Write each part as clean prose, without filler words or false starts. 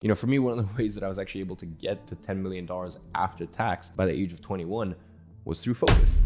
For me, one of the ways that I was actually able to get to $10 million after tax by the age of 21 was through focus.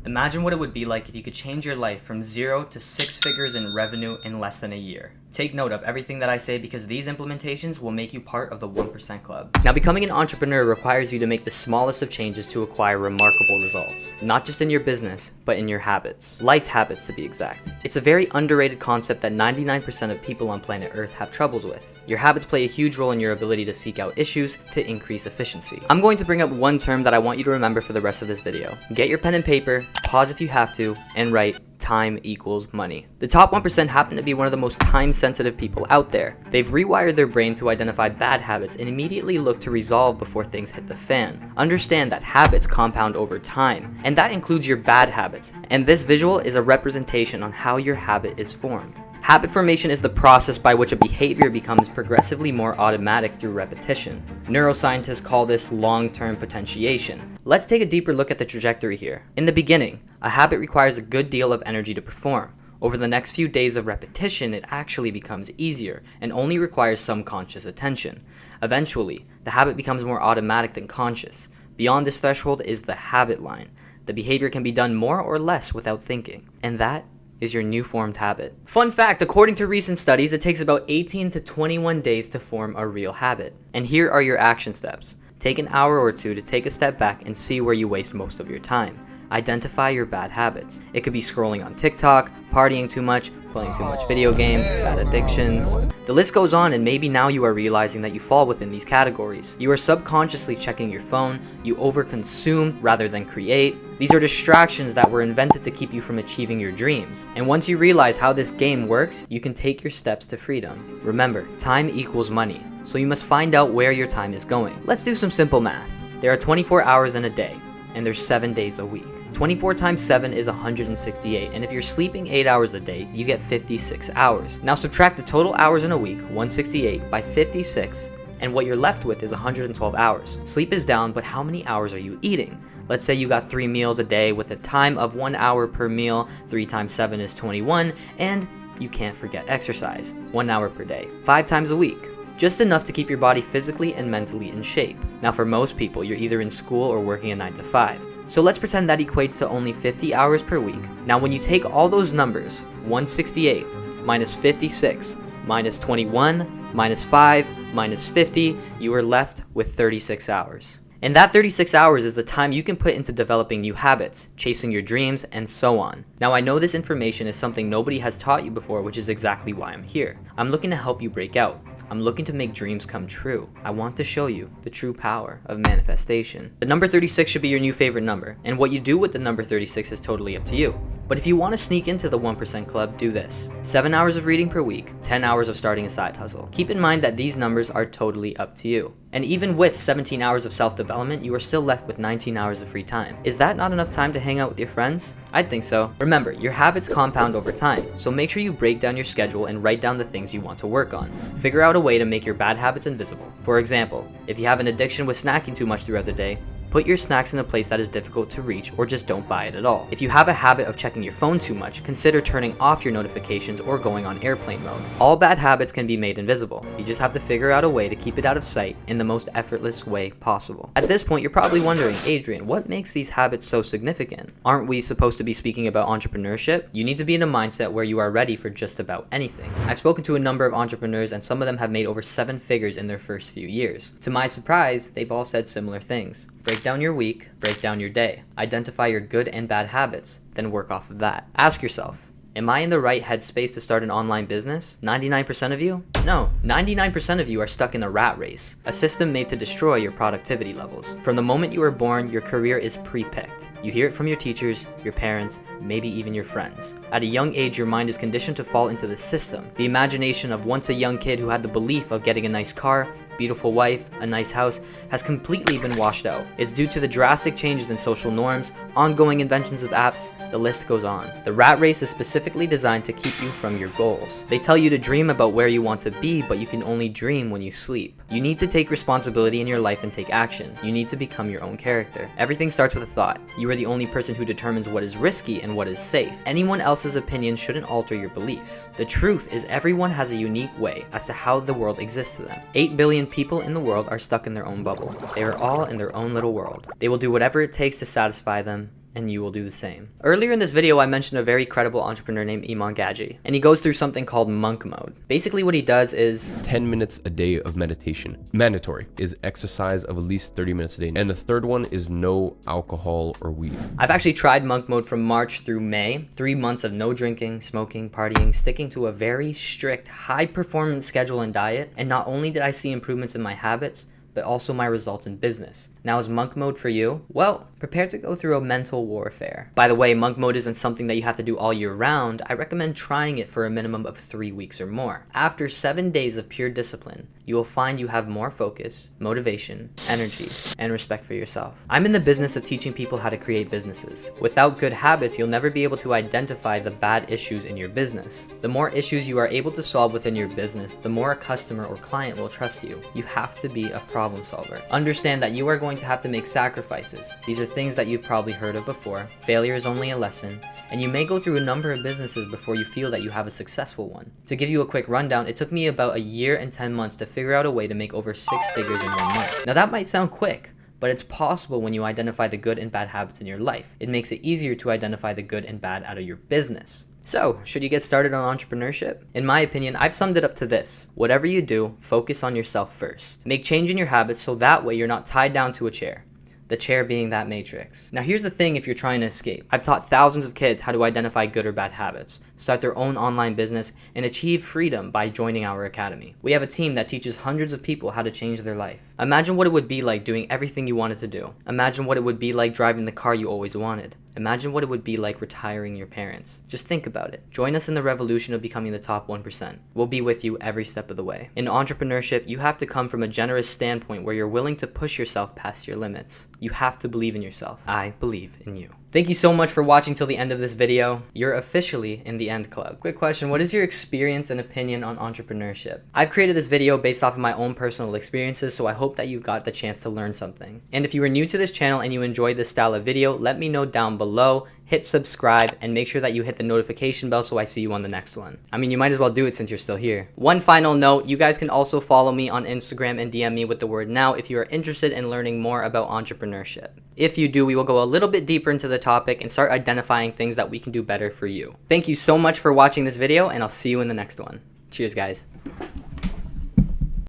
Imagine what it would be like if you could change your life from 0 to 6 figures in revenue in less than a year. Take note of everything that I say because these implementations will make you part of the 1% Club. Now, becoming an entrepreneur requires you to make the smallest of changes to acquire remarkable results. Not just in your business, but in your habits. Life habits, to be exact. It's a very underrated concept that 99% of people on planet Earth have troubles with. Your habits play a huge role in your ability to seek out issues to increase efficiency. I'm going to bring up one term that I want you to remember for the rest of this video. Get your pen and paper, pause if you have to, and write time equals money. The top 1% happen to be one of the most time-sensitive people out there. They've rewired their brain to identify bad habits and immediately look to resolve before things hit the fan. Understand that habits compound over time, and that includes your bad habits. And this visual is a representation on how your habit is formed. Habit formation is the process by which a behavior becomes progressively more automatic through repetition. Neuroscientists call this long-term potentiation. Let's take a deeper look at the trajectory here. In the beginning, a habit requires a good deal of energy to perform. Over the next few days of repetition, it actually becomes easier and only requires some conscious attention. Eventually, the habit becomes more automatic than conscious. Beyond this threshold is the habit line. The behavior can be done more or less without thinking, and that is your new formed habit. Fun fact, according to recent studies, it takes about 18 to 21 days to form a real habit. And here are your action steps. Take an hour or two to take a step back and see where you waste most of your time. Identify your bad habits. It could be scrolling on TikTok, partying too much, playing too much video games, bad addictions. The list goes on, and maybe now you are realizing that you fall within these categories. You are subconsciously checking your phone, you overconsume rather than create. These are distractions that were invented to keep you from achieving your dreams. And once you realize how this game works, you can take your steps to freedom. Remember, time equals money, so you must find out where your time is going. Let's do some simple math. There are 24 hours in a day, and there's 7 days a week. 24 times 7 is 168, and if you're sleeping 8 hours a day, you get 56 hours. Now subtract the total hours in a week, 168, by 56, and what you're left with is 112 hours. Sleep is down, but how many hours are you eating? Let's say you got 3 meals a day with a time of 1 hour per meal. 3 times 7 is 21, and you can't forget exercise, 1 hour per day, 5 times a week. Just enough to keep your body physically and mentally in shape. Now for most people, you're either in school or working a 9 to 5. So let's pretend that equates to only 50 hours per week. Now when you take all those numbers, 168 minus 56 minus 21 minus 5 minus 50, you are left with 36 hours. And that 36 hours is the time you can put into developing new habits, chasing your dreams, and so on. Now I know this information is something nobody has taught you before, which is exactly why I'm here. I'm looking to help you break out. I'm looking to make dreams come true. I want to show you the true power of manifestation. The number 36 should be your new favorite number, and what you do with the number 36 is totally up to you. But if you want to sneak into the 1% Club, do this. 7 hours of reading per week, 10 hours of starting a side hustle. Keep in mind that these numbers are totally up to you. And even with 17 hours of self-development, you are still left with 19 hours of free time. Is that not enough time to hang out with your friends? I'd think so. Remember, your habits compound over time, so make sure you break down your schedule and write down the things you want to work on. Figure out a way to make your bad habits invisible. For example, if you have an addiction with snacking too much throughout the day, put your snacks in a place that is difficult to reach, or just don't buy it at all. If you have a habit of checking your phone too much, consider turning off your notifications or going on airplane mode. All bad habits can be made invisible. You just have to figure out a way to keep it out of sight in the most effortless way possible. At this point, you're probably wondering, Adrian, what makes these habits so significant? Aren't we supposed to be speaking about entrepreneurship? You need to be in a mindset where you are ready for just about anything. I've spoken to a number of entrepreneurs, and some of them have made over 7 figures in their first few years. To my surprise, they've all said similar things. Break down your week, break down your day. Identify your good and bad habits, then work off of that. Ask yourself, am I in the right headspace to start an online business? 99% of you? No, 99% of you are stuck in a rat race, a system made to destroy your productivity levels. From the moment you were born, your career is pre-picked. You hear it from your teachers, your parents, maybe even your friends. At a young age, your mind is conditioned to fall into the system. The imagination of once a young kid who had the belief of getting a nice car, beautiful wife, a nice house, has completely been washed out. It's due to the drastic changes in social norms, ongoing inventions of apps, The list goes on. The rat race is specifically designed to keep you from your goals. They tell you to dream about where you want to be, but you can only dream when you sleep. You need to take responsibility in your life and take action. You need to become your own character. Everything starts with a thought. You are the only person who determines what is risky and what is safe. Anyone else's opinion shouldn't alter your beliefs. The truth is everyone has a unique way as to how the world exists to them. 8 billion people in the world are stuck in their own bubble. They are all in their own little world. They will do whatever it takes to satisfy them, and you will do the same. Earlier in this video, I mentioned a very credible entrepreneur named Iman Gaji, and he goes through something called monk mode. Basically what he does is 10 minutes a day of meditation. Mandatory is exercise of at least 30 minutes a day. And the third one is no alcohol or weed. I've actually tried monk mode from March through May. 3 months of no drinking, smoking, partying, sticking to a very strict, high performance schedule and diet. And not only did I see improvements in my habits, but also my results in business. Now, is monk mode for you? Well, prepare to go through a mental warfare. By the way, monk mode isn't something that you have to do all year round. I recommend trying it for a minimum of 3 weeks or more. After 7 days of pure discipline, you will find you have more focus, motivation, energy, and respect for yourself. I'm in the business of teaching people how to create businesses. Without good habits, you'll never be able to identify the bad issues in your business. The more issues you are able to solve within your business, the more a customer or client will trust you. You have to be a problem solver. Understand that you are going to have to make sacrifices. These are things that you've probably heard of before. Failure is only a lesson, and you may go through a number of businesses before you feel that you have a successful one. To give you a quick rundown, it took me about a year and 10 months to figure out a way to make over 6 figures in 1 month. Now that might sound quick, but it's possible when you identify the good and bad habits in your life. It makes it easier to identify the good and bad out of your business. So, should you get started on entrepreneurship? In my opinion, I've summed it up to this. Whatever you do, focus on yourself first. Make change in your habits so that way you're not tied down to a chair. The chair being that matrix. Now here's the thing if you're trying to escape. I've taught thousands of kids how to identify good or bad habits, start their own online business, and achieve freedom by joining our academy. We have a team that teaches hundreds of people how to change their life. Imagine what it would be like doing everything you wanted to do. Imagine what it would be like driving the car you always wanted. Imagine what it would be like retiring your parents. Just think about it. Join us in the revolution of becoming the top 1%. We'll be with you every step of the way. In entrepreneurship, you have to come from a generous standpoint where you're willing to push yourself past your limits. You have to believe in yourself. I believe in you. Thank you so much for watching till the end of this video. You're officially in the End Club. Quick question, what is your experience and opinion on entrepreneurship? I've created this video based off of my own personal experiences, so I hope that you got the chance to learn something. And if you are new to this channel and you enjoy this style of video, let me know down below. Hit subscribe and make sure that you hit the notification bell so I see you on the next one. I mean, you might as well do it since you're still here. One final note, you guys can also follow me on Instagram and DM me with the word now if you are interested in learning more about entrepreneurship. If you do, we will go a little bit deeper into the topic and start identifying things that we can do better for you. Thank you so much for watching this video, and I'll see you in the next one. Cheers, guys.